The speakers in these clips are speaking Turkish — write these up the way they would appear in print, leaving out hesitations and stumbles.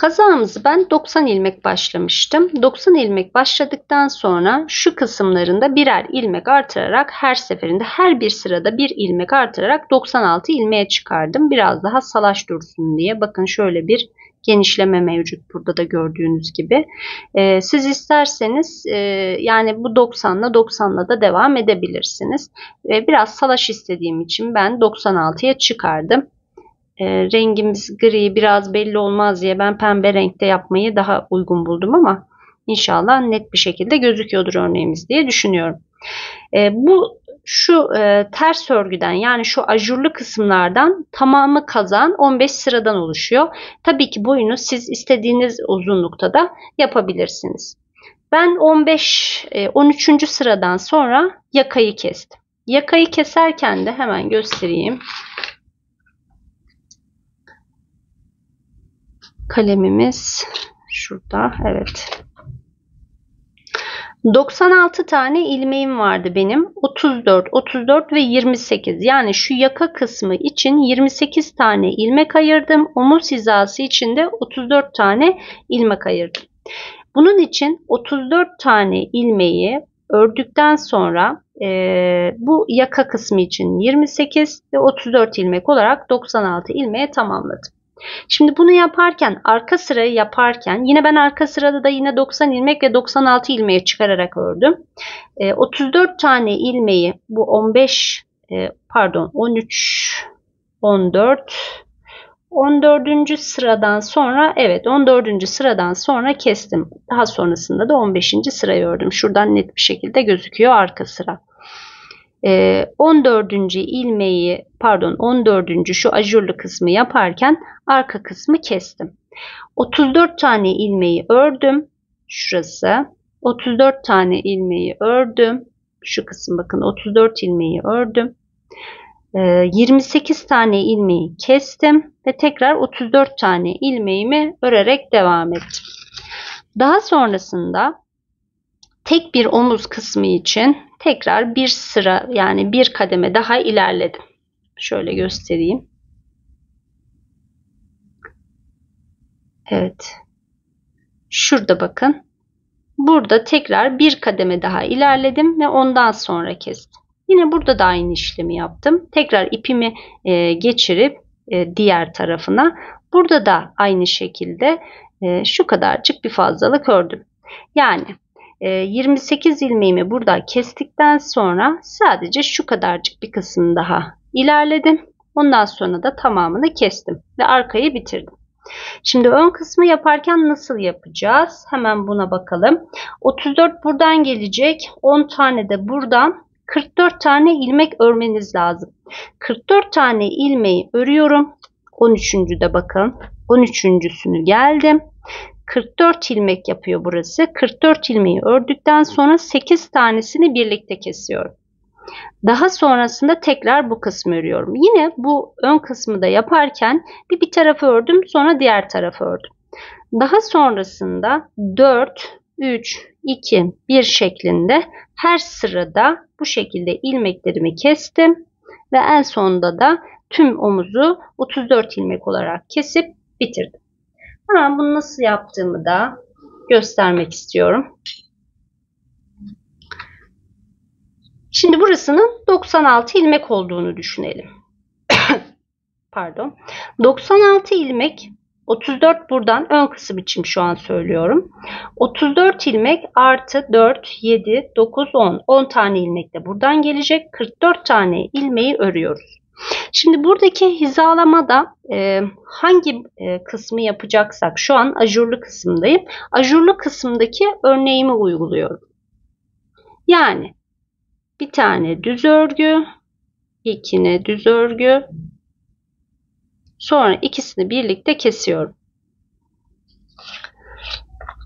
Kazağımızı ben 90 ilmek başlamıştım. 90 ilmek başladıktan sonra şu kısımlarında birer ilmek artırarak her seferinde her bir sırada bir ilmek artırarak 96 ilmeğe çıkardım. Biraz daha salaş dursun diye. Bakın şöyle bir genişleme mevcut burada da gördüğünüz gibi. Siz isterseniz yani bu 90'la da devam edebilirsiniz. Biraz salaş istediğim için ben 96'ya çıkardım. Rengimiz gri biraz belli olmaz diye ben pembe renkte yapmayı daha uygun buldum ama inşallah net bir şekilde gözüküyordur örneğimiz diye düşünüyorum. Şu ters örgüden yani şu ajurlu kısımlardan tamamı kazan 15 sıradan oluşuyor. Tabii ki boyunu siz istediğiniz uzunlukta da yapabilirsiniz. Ben 13. sıradan sonra yakayı kestim. Yakayı keserken de hemen göstereyim. Kalemimiz şurada. Evet. 96 tane ilmeğim vardı benim. 34 ve 28. Yani şu yaka kısmı için 28 tane ilmek ayırdım. Omuz hizası için de 34 tane ilmek ayırdım. Bunun için 34 tane ilmeği ördükten sonra bu yaka kısmı için 28 ve 34 ilmek olarak 96 ilmeğe tamamladım. Şimdi bunu yaparken arka sırayı yaparken yine ben arka sırada da yine 90 ilmek ve 96 ilmeğe çıkararak ördüm. 34 tane ilmeği bu 14. sıradan sonra 14. sıradan sonra kestim. Daha sonrasında da 15. sırayı ördüm. Şuradan net bir şekilde gözüküyor arka sıra. 14. ilmeği 14. şu ajurlu kısmı yaparken arka kısmı kestim. 34 tane ilmeği ördüm. Şurası. 34 tane ilmeği ördüm. Şu kısım bakın 34 ilmeği ördüm. 28 tane ilmeği kestim ve tekrar 34 tane ilmeğimi örerek devam ettim. Daha sonrasında tek bir omuz kısmı için tekrar bir sıra yani bir kademe daha ilerledim. Şöyle göstereyim. Evet. Şurada bakın. Burada tekrar bir kademe daha ilerledim ve ondan sonra kestim. Yine burada da aynı işlemi yaptım. Tekrar ipimi geçirip diğer tarafına. Burada da aynı şekilde şu kadarcık bir fazlalık ördüm. Yani 28 ilmeğimi burada kestikten sonra sadece şu kadarcık bir kısım daha ilerledim. Ondan sonra da tamamını kestim ve arkayı bitirdim. Şimdi ön kısmı yaparken nasıl yapacağız? Hemen buna bakalım. 34 buradan gelecek. 10 tane de buradan. 44 tane ilmek örmeniz lazım. 44 tane ilmeği örüyorum. 13. de bakın. 13.sünü geldim. 44 ilmek yapıyor burası. 44 ilmeği ördükten sonra 8 tanesini birlikte kesiyorum. Daha sonrasında tekrar bu kısmı örüyorum. Yine bu ön kısmı da yaparken bir tarafı ördüm, sonra diğer tarafı ördüm. Daha sonrasında 4, 3, 2, 1 şeklinde her sırada bu şekilde ilmeklerimi kestim ve en sonunda da tüm omuzu 34 ilmek olarak kesip bitirdim. Hemen bunu nasıl yaptığımı da göstermek istiyorum. Şimdi burasının 96 ilmek olduğunu düşünelim. Pardon. 96 ilmek 34 buradan ön kısım için şu an söylüyorum. 34 ilmek artı 4, 7, 9, 10. 10 tane ilmek de buradan gelecek. 44 tane ilmeği örüyoruz. Şimdi buradaki hizalamada hangi kısmı yapacaksak şu an ajurlu kısımdayım. Ajurlu kısımdaki örneğimi uyguluyorum. Yani bir tane düz örgü, ikine düz örgü, sonra ikisini birlikte kesiyorum.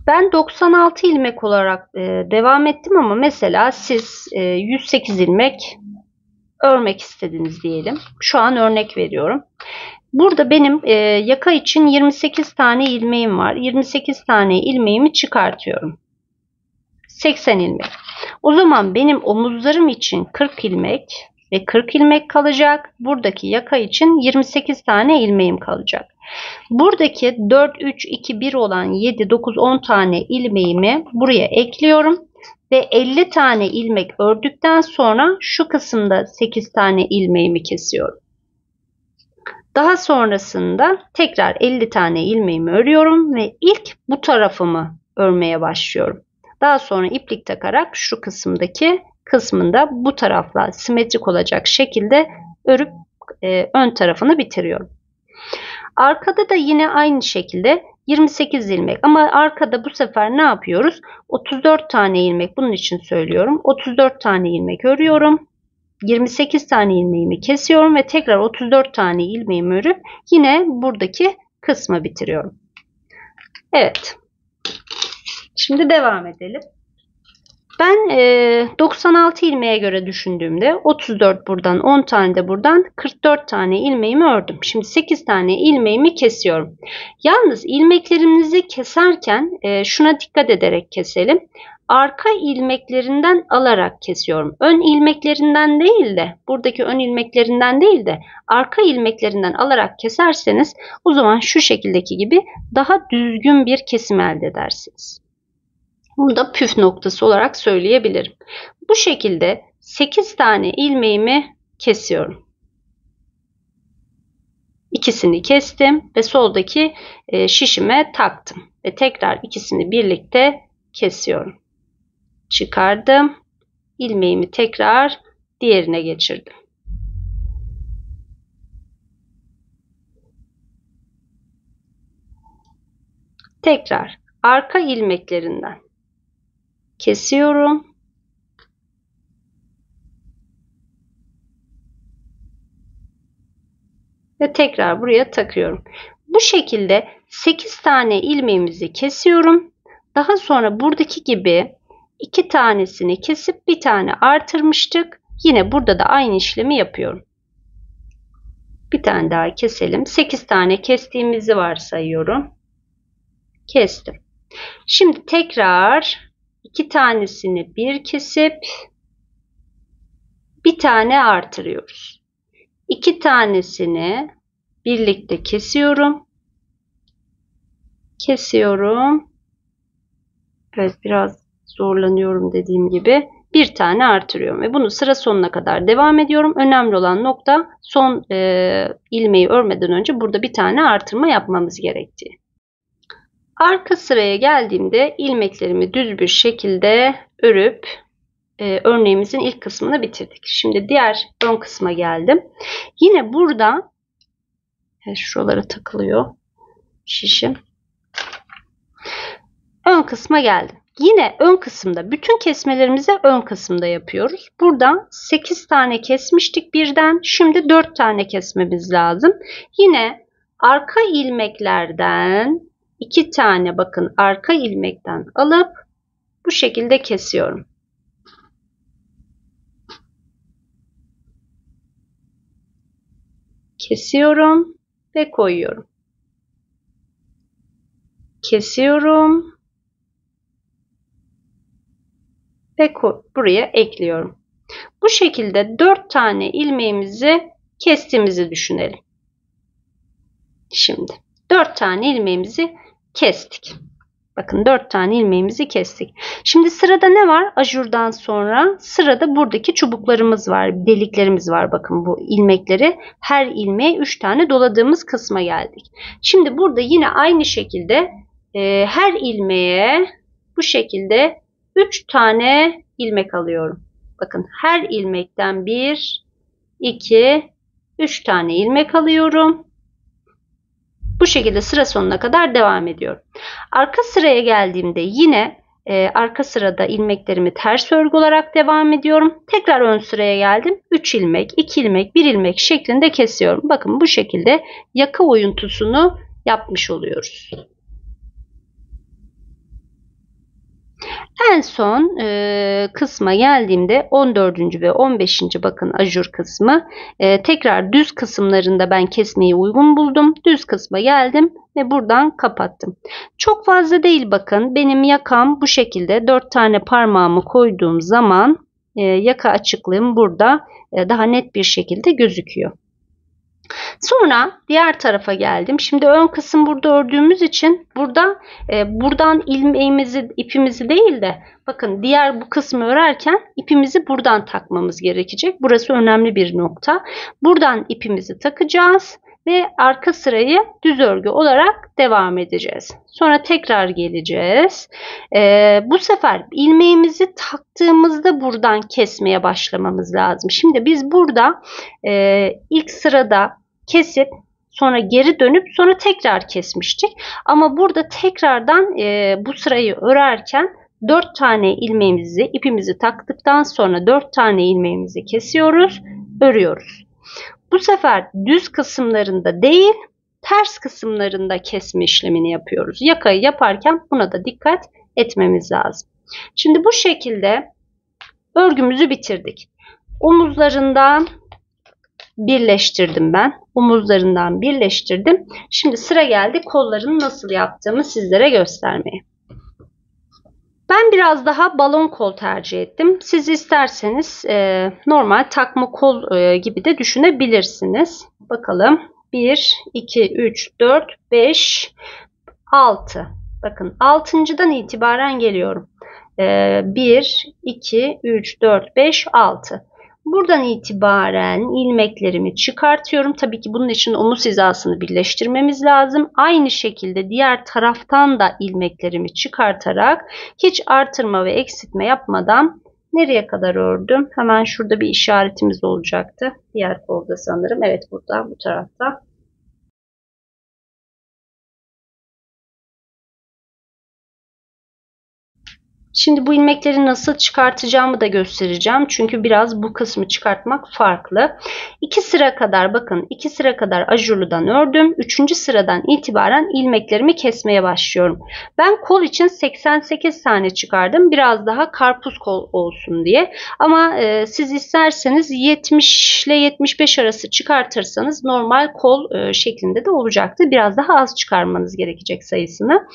Ben 96 ilmek olarak devam ettim ama mesela siz 108 ilmek örmek istediniz diyelim. Şu an örnek veriyorum. Burada benim yaka için 28 tane ilmeğim var. 28 tane ilmeğimi çıkartıyorum. 80 ilmek. O zaman benim omuzlarım için 40 ilmek, ve 40 ilmek kalacak. Buradaki yaka için 28 tane ilmeğim kalacak. Buradaki 4, 3, 2, 1 olan 7, 9, 10 tane ilmeğimi buraya ekliyorum. Ve 50 tane ilmek ördükten sonra şu kısımda 8 tane ilmeğimi kesiyorum. Daha sonrasında tekrar 50 tane ilmeğimi örüyorum ve ilk bu tarafımı örmeye başlıyorum. Daha sonra iplik takarak şu kısımdaki kısmında bu tarafla simetrik olacak şekilde örüp ön tarafını bitiriyorum. Arkada da yine aynı şekilde 28 ilmek ama arkada bu sefer ne yapıyoruz? 34 tane ilmek, bunun için söylüyorum. 34 tane ilmek örüyorum. 28 tane ilmeğimi kesiyorum ve tekrar 34 tane ilmeğimi örüp yine buradaki kısmı bitiriyorum. Evet. Şimdi devam edelim. Ben 96 ilmeğe göre düşündüğümde 34 buradan, 10 tane de buradan, 44 tane ilmeğimi ördüm. Şimdi 8 tane ilmeğimi kesiyorum. Yalnız ilmeklerimizi keserken şuna dikkat ederek keselim. Arka ilmeklerinden alarak kesiyorum. Ön ilmeklerinden değil de, buradaki ön ilmeklerinden değil de arka ilmeklerinden alarak keserseniz o zaman şu şekildeki gibi daha düzgün bir kesim elde edersiniz. Bunu da püf noktası olarak söyleyebilirim. Bu şekilde 8 tane ilmeğimi kesiyorum. İkisini kestim ve soldaki şişime taktım. Ve tekrar ikisini birlikte kesiyorum. Çıkardım. İlmeğimi tekrar diğerine geçirdim. Tekrar arka ilmeklerinden kesiyorum. Ve tekrar buraya takıyorum. Bu şekilde 8 tane ilmeğimizi kesiyorum. Daha sonra buradaki gibi 2 tanesini kesip bir tane artırmıştık. Yine burada da aynı işlemi yapıyorum. Bir tane daha keselim. 8 tane kestiğimizi varsayıyorum. Kestim. Şimdi tekrar 2 tanesini bir kesip bir tane artırıyoruz. 2 tanesini birlikte kesiyorum. Kesiyorum. Evet, biraz zorlanıyorum dediğim gibi. Bir tane artırıyorum ve bunu sıra sonuna kadar devam ediyorum. Önemli olan nokta son ilmeği örmeden önce burada bir tane artırma yapmamız gerektiği. Arka sıraya geldiğimde ilmeklerimi düz bir şekilde örüp örneğimizin ilk kısmını bitirdik. Şimdi diğer ön kısma geldim. Yine burada şuralara takılıyor şişim. Ön kısma geldim. Yine ön kısımda bütün kesmelerimizi ön kısımda yapıyoruz. Buradan 8 tane kesmiştik birden. Şimdi 4 tane kesmemiz lazım. Yine arka ilmeklerden 2 tane, bakın, arka ilmekten alıp bu şekilde kesiyorum. Kesiyorum ve koyuyorum. Kesiyorum ve buraya ekliyorum. Bu şekilde 4 tane ilmeğimizi kestiğimizi düşünelim. Şimdi 4 tane ilmeğimizi kestik. Bakın 4 tane ilmeğimizi kestik. Şimdi sırada ne var? Ajurdan sonra sırada buradaki çubuklarımız var. Deliklerimiz var. Bakın bu ilmekleri her ilmeğe 3 tane doladığımız kısma geldik. Şimdi burada yine aynı şekilde her ilmeğe bu şekilde 3 tane ilmek alıyorum. Bakın her ilmekten 1, 2, 3 tane ilmek alıyorum. Bu şekilde sıra sonuna kadar devam ediyorum. Arka sıraya geldiğimde yine arka sırada ilmeklerimi ters örgü olarak devam ediyorum. Tekrar ön sıraya geldim. 3 ilmek, 2 ilmek, 1 ilmek şeklinde kesiyorum. Bakın bu şekilde yaka oyuntusunu yapmış oluyoruz. En son kısma geldiğimde 14. ve 15. bakın ajur kısmı. Tekrar düz kısımlarında ben kesmeyi uygun buldum. Düz kısma geldim ve buradan kapattım. Çok fazla değil, bakın benim yakam bu şekilde 4 tane parmağımı koyduğum zaman yaka açıklığım burada daha net bir şekilde gözüküyor. Sonra diğer tarafa geldim. Şimdi ön kısım burada ördüğümüz için buradan ilmeğimizi, ipimizi değil de bakın diğer bu kısmı örerken ipimizi buradan takmamız gerekecek. Burası önemli bir nokta. Buradan ipimizi takacağız ve arka sırayı düz örgü olarak devam edeceğiz. Sonra tekrar geleceğiz. Bu sefer ilmeğimizi taktığımızda buradan kesmeye başlamamız lazım. Şimdi biz burada ilk sırada kesip sonra geri dönüp sonra tekrar kesmiştik. Ama burada tekrardan bu sırayı örerken 4 tane ilmeğimizi, ipimizi taktıktan sonra 4 tane ilmeğimizi kesiyoruz, örüyoruz. Bu sefer düz kısımlarında değil, ters kısımlarında kesme işlemini yapıyoruz. Yakayı yaparken buna da dikkat etmemiz lazım. Şimdi bu şekilde örgümüzü bitirdik. Omuzlarından birleştirdim ben. Omuzlarından birleştirdim. Şimdi sıra geldi kollarını nasıl yaptığımı sizlere göstermeye. Ben biraz daha balon kol tercih ettim. Siz isterseniz normal takma kol gibi de düşünebilirsiniz. Bakalım. 1, 2, 3, 4, 5, 6. Bakın 6.'dan itibaren geliyorum. 1, 2, 3, 4, 5, 6. Buradan itibaren ilmeklerimi çıkartıyorum. Tabii ki bunun için omuz hizasını birleştirmemiz lazım. Aynı şekilde diğer taraftan da ilmeklerimi çıkartarak hiç artırma ve eksiltme yapmadan nereye kadar ördüm? Hemen şurada bir işaretimiz olacaktı. Diğer kolda sanırım. Evet, burada, bu tarafta. Şimdi bu ilmekleri nasıl çıkartacağımı da göstereceğim. Çünkü biraz bu kısmı çıkartmak farklı. 2 sıra kadar bakın 2 sıra kadar ajurludan ördüm. 3. sıradan itibaren ilmeklerimi kesmeye başlıyorum. Ben kol için 88 tane çıkardım. Biraz daha karpuz kol olsun diye. Ama siz isterseniz 70 ile 75 arası çıkartırsanız normal kol şeklinde de olacaktı. Biraz daha az çıkarmanız gerekecek sayısını.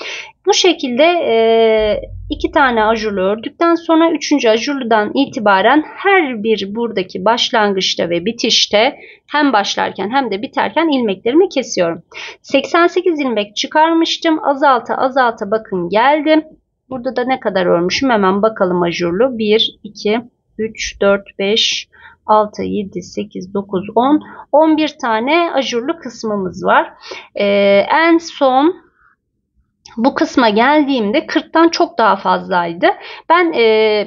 Bu şekilde 2 tane ajurlu ördükten sonra 3. ajurludan itibaren her bir buradaki başlangıçta ve bitişte hem başlarken hem de biterken ilmeklerimi kesiyorum. 88 ilmek çıkarmıştım. Azalta azalta bakın geldim. Burada da ne kadar örmüşüm hemen bakalım ajurlu. 1, 2, 3, 4, 5, 6, 7, 8, 9, 10. 11 tane ajurlu kısmımız var. En son bu kısma geldiğimde 40'tan çok daha fazlaydı. Ben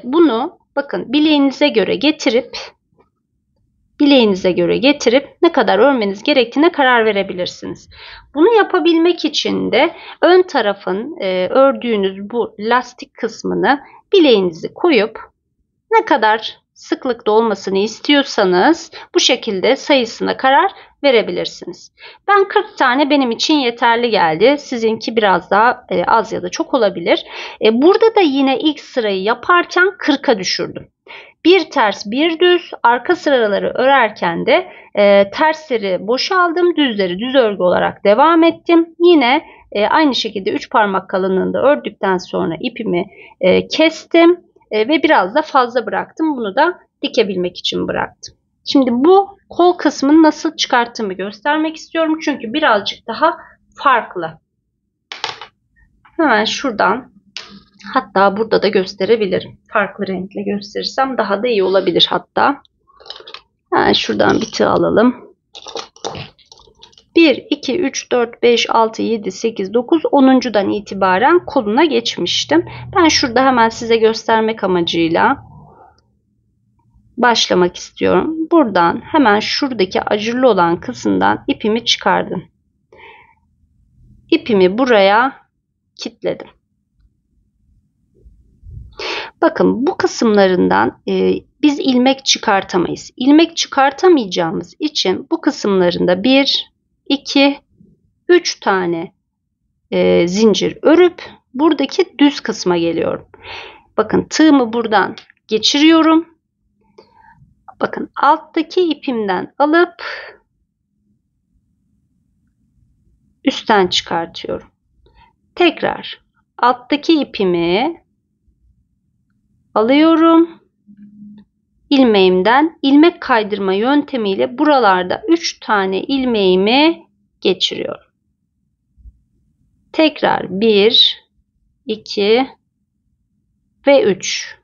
bunu bakın bileğinize göre getirip ne kadar örmeniz gerektiğine karar verebilirsiniz. Bunu yapabilmek için de ön tarafın ördüğünüz bu lastik kısmını bileğinize koyup ne kadar sıklıkta olmasını istiyorsanız bu şekilde sayısına karar verebilirsiniz. Ben 40 tane benim için yeterli geldi. Sizinki biraz daha az ya da çok olabilir. Burada da yine ilk sırayı yaparken 40'a düşürdüm. Bir ters bir düz, arka sıraları örerken de tersleri boşaldım, düzleri düz örgü olarak devam ettim. Yine aynı şekilde 3 parmak kalınlığında ördükten sonra ipimi kestim ve biraz da fazla bıraktım. Bunu da dikebilmek için bıraktım. Şimdi bu kol kısmını nasıl çıkarttığımı göstermek istiyorum. Çünkü birazcık daha farklı. Hemen şuradan, hatta burada da gösterebilirim. Farklı renkle gösterirsem daha da iyi olabilir hatta. Hemen şuradan bir tığ alalım. 1, 2, 3, 4, 5, 6, 7, 8, 9, 10'dan itibaren koluna geçmiştim. Ben şurada hemen size göstermek amacıyla başlamak istiyorum. Buradan hemen şuradaki ajurlu olan kısımdan ipimi çıkardım. İpimi buraya kilitledim. Bakın bu kısımlarından biz ilmek çıkartamayız. İlmek çıkartamayacağımız için bu kısımlarında 1, 2, 3 tane zincir örüp buradaki düz kısma geliyorum. Bakın tığımı buradan geçiriyorum. Bakın alttaki ipimden alıp üstten çıkartıyorum. Tekrar alttaki ipimi alıyorum. ilmeğimden ilmek kaydırma yöntemiyle buralarda 3 tane ilmeğimi geçiriyorum. Tekrar 1, 2 ve 3.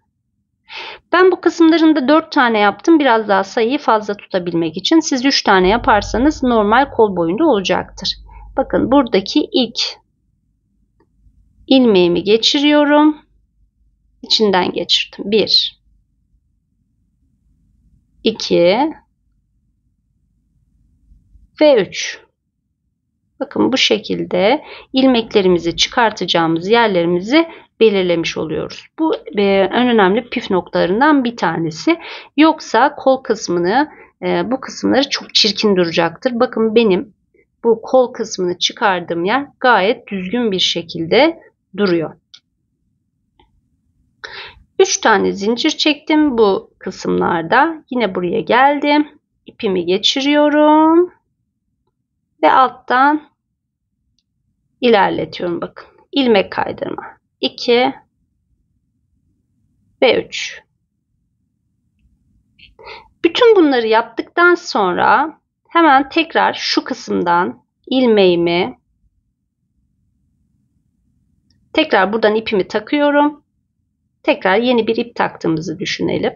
Ben bu kısımlarında 4 tane yaptım. Biraz daha sayıyı fazla tutabilmek için. Siz 3 tane yaparsanız normal kol boyunda olacaktır. Bakın buradaki ilk ilmeğimi geçiriyorum. İçinden geçirdim. 1, 2 ve 3. Bakın bu şekilde ilmeklerimizi çıkartacağımız yerlerimizi belirlemiş oluyoruz. Bu en önemli püf noktalarından bir tanesi. Yoksa kol kısmını, bu kısımları çok çirkin duracaktır. Bakın benim bu kol kısmını çıkardığım yer gayet düzgün bir şekilde duruyor. 3 tane zincir çektim bu kısımlarda. Yine buraya geldim. İpimi geçiriyorum. Ve alttan ilerletiyorum bakın. İlmek kaydırma. 2 ve 3. Bütün bunları yaptıktan sonra hemen tekrar şu kısımdan ilmeğimi tekrar buradan ipimi takıyorum. Tekrar yeni bir ip taktığımızı düşünelim.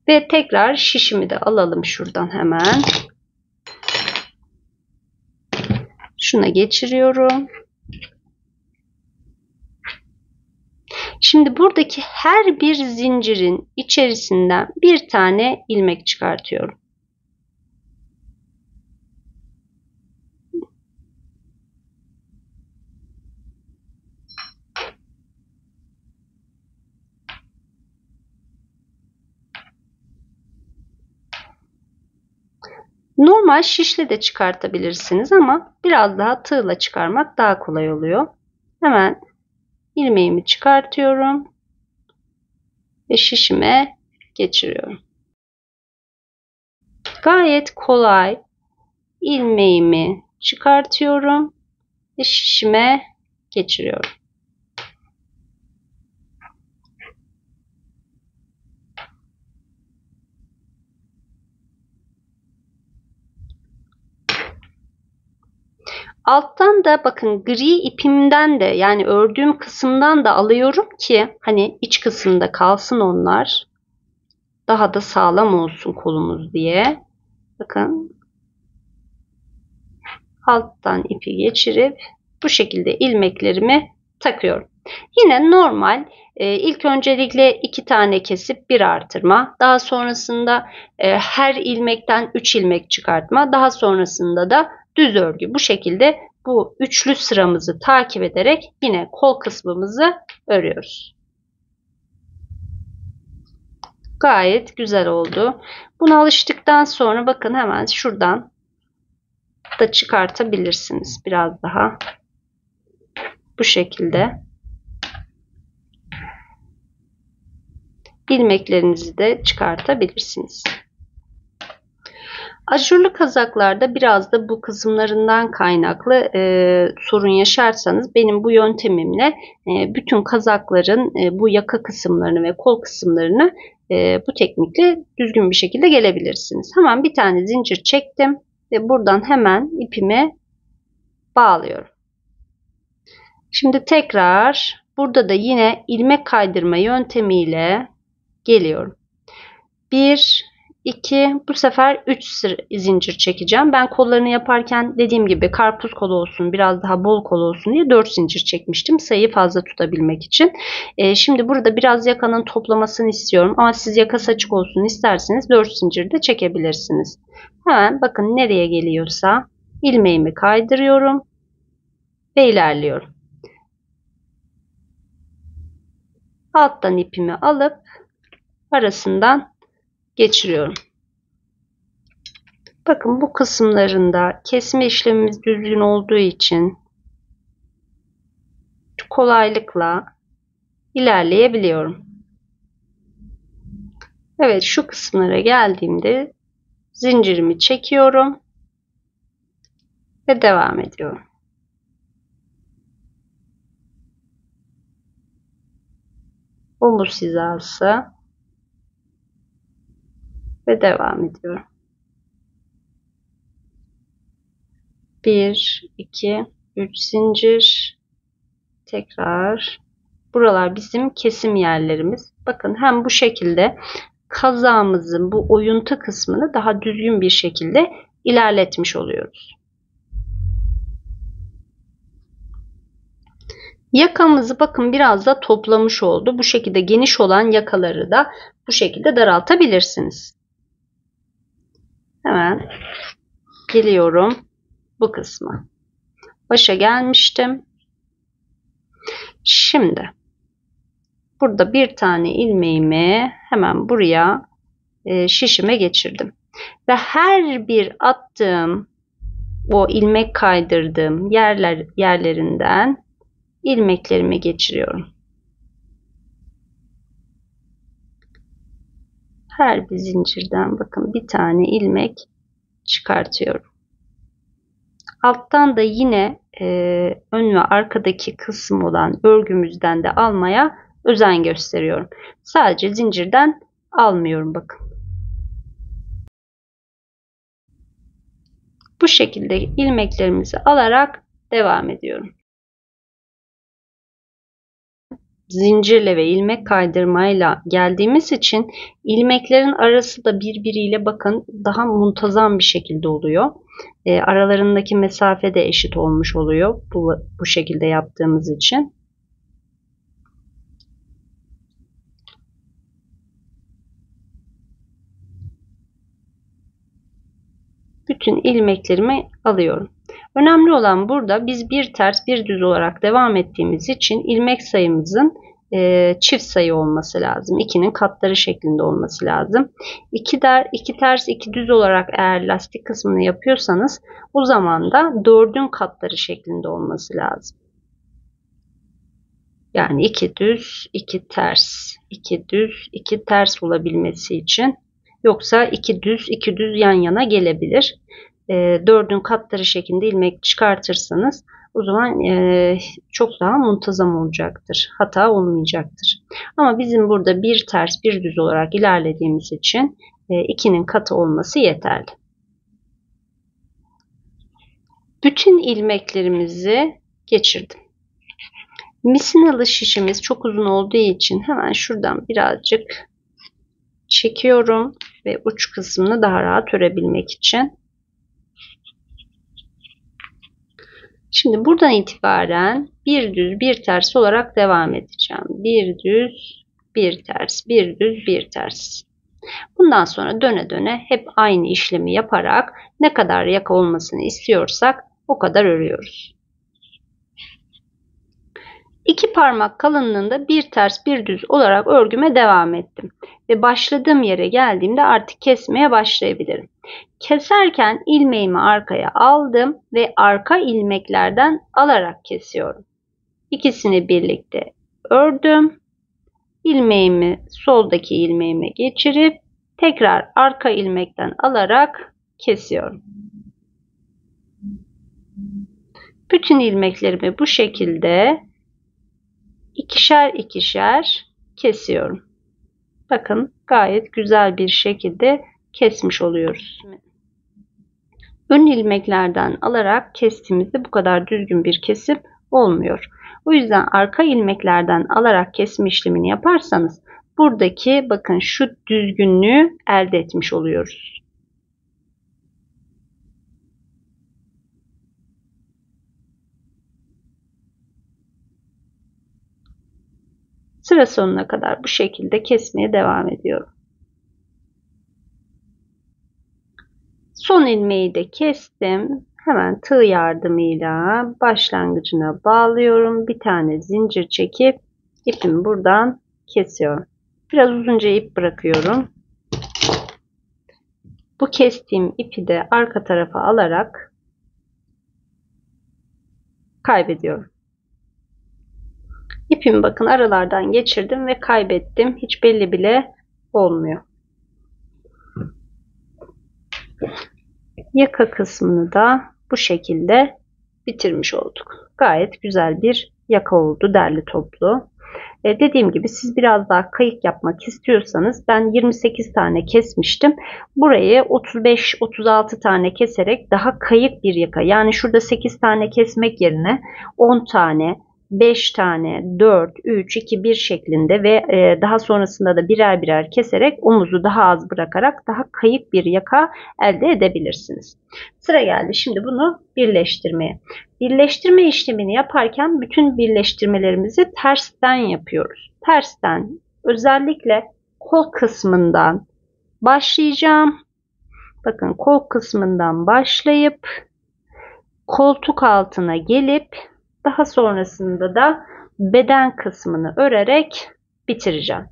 Ve tekrar şişimi de alalım şuradan hemen. Şuna geçiriyorum. Şimdi buradaki her bir zincirin içerisinden bir tane ilmek çıkartıyorum. Normal şişle de çıkartabilirsiniz ama biraz daha tığla çıkarmak daha kolay oluyor. Hemen ilmeğimi çıkartıyorum ve şişime geçiriyorum. Gayet kolay ilmeğimi çıkartıyorum ve şişime geçiriyorum. Alttan da bakın gri ipimden de yani ördüğüm kısımdan da alıyorum ki hani iç kısımda kalsın onlar. Daha da sağlam olsun kolumuz diye. Bakın alttan ipi geçirip bu şekilde ilmeklerimi takıyorum. Yine normal ilk öncelikle 2 tane kesip 1 artırma. Daha sonrasında her ilmekten 3 ilmek çıkartma. Daha sonrasında da düz örgü. Bu şekilde bu üçlü sıramızı takip ederek yine kol kısmımızı örüyoruz. Gayet güzel oldu. Buna alıştıktan sonra bakın hemen şuradan da çıkartabilirsiniz biraz daha. Bu şekilde ilmeklerinizi de çıkartabilirsiniz. Ajurlu kazaklarda biraz da bu kısımlarından kaynaklı sorun yaşarsanız benim bu yöntemimle bütün kazakların bu yaka kısımlarını ve kol kısımlarını bu teknikle düzgün bir şekilde gelebilirsiniz. Hemen bir tane zincir çektim ve buradan hemen ipimi bağlıyorum. Şimdi tekrar burada da yine ilmek kaydırma yöntemiyle geliyorum. 1, 2, bu sefer 3 zincir çekeceğim. Ben kollarını yaparken dediğim gibi karpuz kolu olsun, biraz daha bol kol olsun diye 4 zincir çekmiştim. Sayıyı fazla tutabilmek için. Şimdi burada biraz yakanın toplamasını istiyorum. Ama siz yakası açık olsun isterseniz 4 zincir de çekebilirsiniz. Hemen bakın nereye geliyorsa ilmeğimi kaydırıyorum ve ilerliyorum. Alttan ipimi alıp arasından geçiriyorum. Bakın bu kısımlarında kesme işlemimiz düzgün olduğu için kolaylıkla ilerleyebiliyorum. Evet, şu kısımlara geldiğimde zincirimi çekiyorum ve devam ediyorum. Omuz hizası. ve devam ediyorum. 1, 2, 3 zincir. Tekrar. Buralar bizim kesim yerlerimiz. Bakın hem bu şekilde kazağımızın bu oyuntu kısmını daha düzgün bir şekilde ilerletmiş oluyoruz. Yakamızı bakın biraz da toplamış oldu. Bu şekilde geniş olan yakaları da bu şekilde daraltabilirsiniz. Hemen geliyorum bu kısma. Başa gelmiştim. Şimdi burada bir tane ilmeğimi hemen buraya şişime geçirdim. Ve her bir attığım o ilmek kaydırdığım yerlerinden ilmeklerimi geçiriyorum. Her bir zincirden bakın bir tane ilmek çıkartıyorum. Alttan da yine ön ve arkadaki kısım olan örgümüzden de almaya özen gösteriyorum. Sadece zincirden almıyorum bakın. Bu şekilde ilmeklerimizi alarak devam ediyorum. Zincirle ve ilmek kaydırmayla geldiğimiz için ilmeklerin arası da birbiriyle bakın daha muntazam bir şekilde oluyor. Aralarındaki mesafe de eşit olmuş oluyor bu şekilde yaptığımız için. Bütün ilmeklerimi alıyorum. Önemli olan burada biz bir ters bir düz olarak devam ettiğimiz için ilmek sayımızın çift sayı olması lazım. 2'nin katları şeklinde olması lazım. 2 ters 2 düz olarak eğer lastik kısmını yapıyorsanız o zaman da 4'ün katları şeklinde olması lazım. Yani 2 düz 2 ters 2 düz 2 ters olabilmesi için. Yoksa 2 düz yan yana gelebilir. 4'ün katları şeklinde ilmek çıkartırsanız o zaman çok daha muntazam olacaktır. Hata olmayacaktır. Ama bizim burada bir ters bir düz olarak ilerlediğimiz için 2'nin katı olması yeterli. Bütün ilmeklerimizi geçirdim. Misinalı şişimiz çok uzun olduğu için hemen şuradan birazcık çekiyorum ve uç kısmını daha rahat örebilmek için. Şimdi buradan itibaren bir düz bir ters olarak devam edeceğim. Bir düz bir ters, bir düz bir ters. Bundan sonra döne döne hep aynı işlemi yaparak ne kadar yaka olmasını istiyorsak o kadar örüyoruz. 2 parmak kalınlığında bir ters bir düz olarak örgüme devam ettim. Ve başladığım yere geldiğimde artık kesmeye başlayabilirim. Keserken ilmeğimi arkaya aldım ve arka ilmeklerden alarak kesiyorum. İkisini birlikte ördüm. İlmeğimi soldaki ilmeğime geçirip tekrar arka ilmekten alarak kesiyorum. Bütün ilmeklerimi bu şekilde ikişer ikişer kesiyorum. Bakın gayet güzel bir şekilde kesmiş oluyoruz. Ön ilmeklerden alarak kestiğimizde bu kadar düzgün bir kesim olmuyor. O yüzden arka ilmeklerden alarak kesme işlemini yaparsanız buradaki bakın şu düzgünlüğü elde etmiş oluyoruz. Sıra sonuna kadar bu şekilde kesmeye devam ediyorum. Son ilmeği de kestim. Hemen tığ yardımıyla başlangıcına bağlıyorum. Bir tane zincir çekip ipimi buradan kesiyorum. Biraz uzunca ip bırakıyorum. Bu kestiğim ipi de arka tarafa alarak kaybediyorum. İpimi bakın aralardan geçirdim ve kaybettim. Hiç belli bile olmuyor. Yaka kısmını da bu şekilde bitirmiş olduk. Gayet güzel bir yaka oldu, derli toplu. Dediğim gibi siz biraz daha kayık yapmak istiyorsanız ben 28 tane kesmiştim. Burayı 35-36 tane keserek daha kayık bir yaka, yani şurada 8 tane kesmek yerine 10 tane, 5 tane, 4, 3, 2, 1 şeklinde ve daha sonrasında da birer birer keserek omuzu daha az bırakarak daha kayık bir yaka elde edebilirsiniz. Sıra geldi şimdi bunu birleştirmeye. Birleştirme işlemini yaparken bütün birleştirmelerimizi tersten yapıyoruz. Tersten, özellikle kol kısmından başlayacağım. Bakın, kol kısmından başlayıp koltuk altına gelip daha sonrasında da beden kısmını örerek bitireceğim.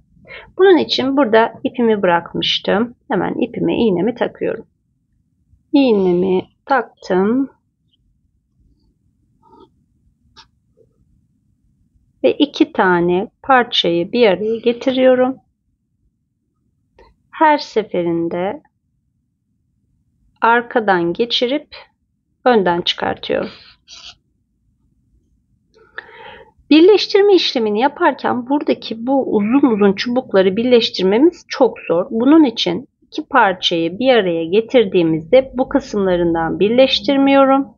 Bunun için burada ipimi bırakmıştım. Hemen ipime iğnemi takıyorum. İğnemi taktım. Ve 2 tane parçayı bir araya getiriyorum. Her seferinde arkadan geçirip önden çıkartıyorum. Birleştirme işlemini yaparken buradaki bu uzun çubukları birleştirmemiz çok zor. Bunun için 2 parçayı bir araya getirdiğimizde bu kısımlarından birleştirmiyorum.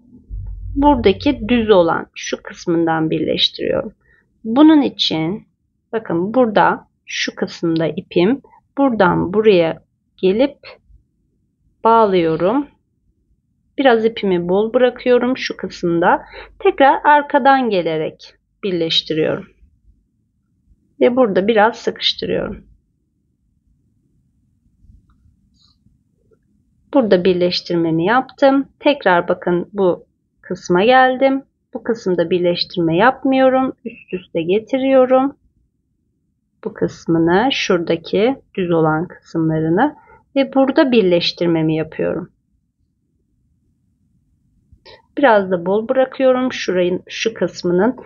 Buradaki düz olan şu kısmından birleştiriyorum. Bunun için bakın, burada şu kısımda ipim, buradan buraya gelip bağlıyorum. Biraz ipimi bol bırakıyorum şu kısımda. Tekrar arkadan gelerek birleştiriyorum. Ve burada biraz sıkıştırıyorum. Burada birleştirmemi yaptım. Tekrar bakın, bu kısma geldim. Bu kısımda birleştirme yapmıyorum. Üst üste getiriyorum. Bu kısmını, şuradaki düz olan kısımlarını ve burada birleştirmemi yapıyorum. Biraz da bol bırakıyorum şu kısmının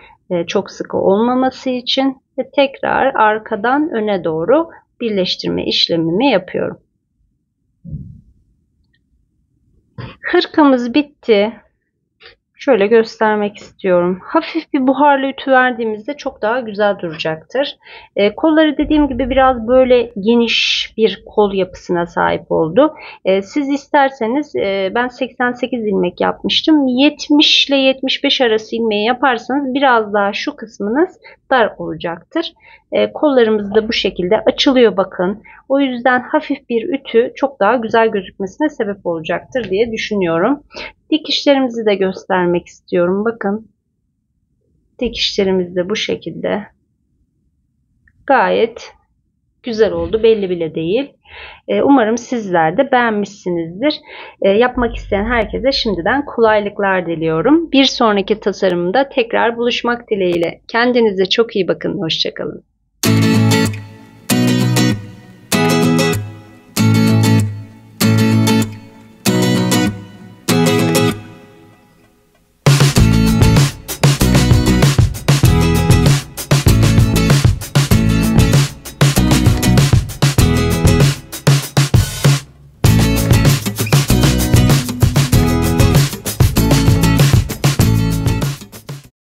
çok sıkı olmaması için ve tekrar arkadan öne doğru birleştirme işlemimi yapıyorum. Hırkamız bitti. Şöyle göstermek istiyorum. Hafif bir buharlı ütü verdiğimizde çok daha güzel duracaktır. Kolları dediğim gibi biraz böyle geniş bir kol yapısına sahip oldu. Siz isterseniz ben 88 ilmek yapmıştım. 70 ile 75 arası ilmeği yaparsanız biraz daha şu kısmınız dar olacaktır. Kollarımız da bu şekilde açılıyor bakın. O yüzden hafif bir ütü çok daha güzel gözükmesine sebep olacaktır diye düşünüyorum. Dikişlerimizi de göstermek istiyorum. Bakın, dikişlerimiz de bu şekilde. Gayet güzel oldu. Belli bile değil. Umarım sizler de beğenmişsinizdir. Yapmak isteyen herkese şimdiden kolaylıklar diliyorum. Bir sonraki tasarımda tekrar buluşmak dileğiyle. Kendinize çok iyi bakın. Hoşça kalın.